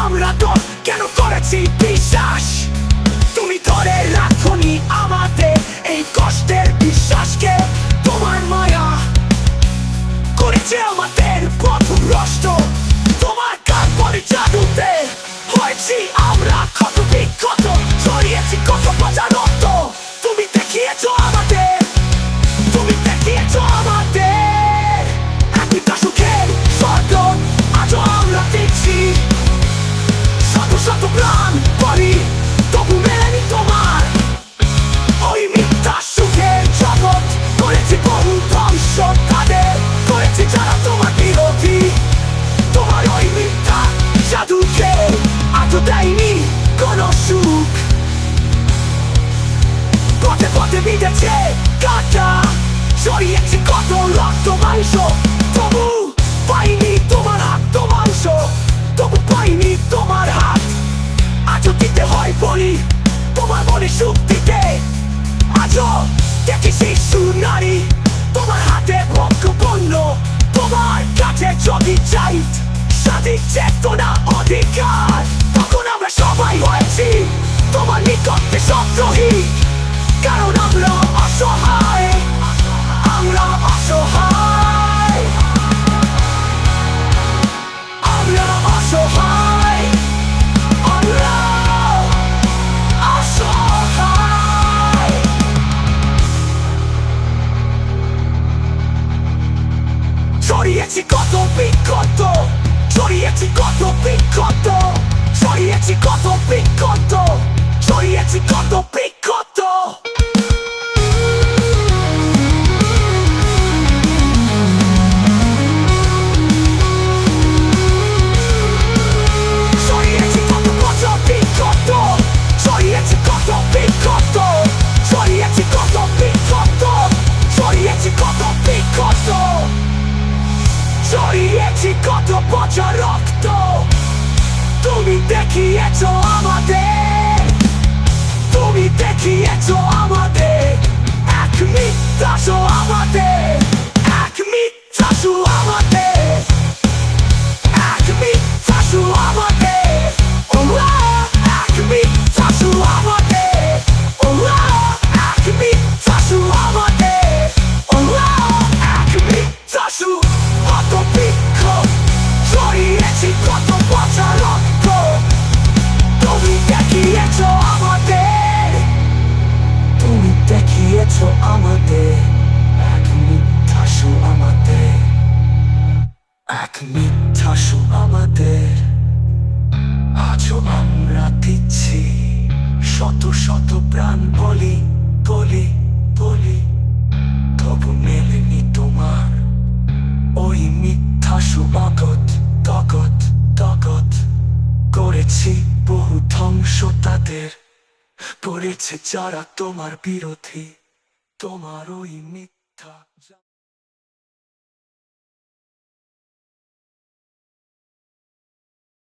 আমরা তো কেন করেছি বিশ্বাস? তুমি ধরে রাখোনি আমাদের এই কষ্টের বিশ্বাসকে। তোমার মায়া করেছে আমাদের প্রথম রষ্ট। তোমার কাপড় জাদুতে হয়েছি আমরা ক্ষত বিক্ষত, ছড়িয়েছি কত পচা রক্ত। তুমি দেখিয়েছো আমাদের, তুমি দেখিয়েছো আমাদের একটা সুখের স্বর্গ আজও আমরা দেখছি। শত শত প্রাণ বলি তবু মেলেনি তোমার ওই মিথ্যা সুখের জগৎ। করেছি বহু ধ্বংস তাদের, করেছি যারা তোমার বিরোধী। তোমার ওই মিথ্যা জাদুকে আজও দেয়নি কোনো সুখ। পথে পথে বিঁধেছে কাঁটা, ছড়িয়েছি কত রক্ত মাংস, তবু পাইনি তোমার হাত মাংস, তবু পাইনি তোমার হাত। আজও দিতে হয় বলি তোমার মনে সুখ দিতে। আজও দেখি শিশু নারী তোমার হাতে ভক্ষপণ্য। তোমার কাছে যদি চাই স্বাধীন চেতনা অধিকার, তখন আমরা সবাই হয়েছি তোমার নিকটে সদ্রোহী। কারণ আমরা অসহায়, আমরা অসহায়, আমরা অসহায়, আমরা অসহায়। ছড়িয়েছি কত বিক্ষত, ছড়িয়েছি কত বিক্ষত, ছড়িয়েছি কত বিক্ষত, ছড়িয়েছি কত বিক্ষত। ছড়িয়েছি কত পচা বিক্ষত, ছড়িয়েছি কত বিক্ষত, ছড়িয়েছি কত বিক্ষত, ছড়িয়েছি কত বিক্ষত, ছড়িয়েছি কত পচা রক্ত। তুমি দেখিয়েছো আমাদের, তুমি দেখিয়েছো আমাদের এক মিথ্যা শো আমাদের, এক মিথ্যা শো আমাদের, এক মিথ্যা শো আমাদের, এক মিথ্যা শো আমাদের, এক মিথ্যা শো আমাদের, এক মিথ্যা শো। কত বিক্ষোভ, ছড়িয়েছি কত পচা রক্ত। তুমি দেখিয়েছো আমাদের, তুমি দেখিয়েছো আমাদের এক মিথ্যা শো আমাদের, এক মিথ্যা শো আমাদের। আজও আমরা দিচ্ছি শত শত প্রাণ বলি বলি বলি, তবু মেলেনি তোমার ওই মিথ্যা সুবাগত তগত তগত। করেছি বহু ধ্বংস তাদের, করেছে যারা তোমার বিরোধী। তোমার ওই মিথ্যা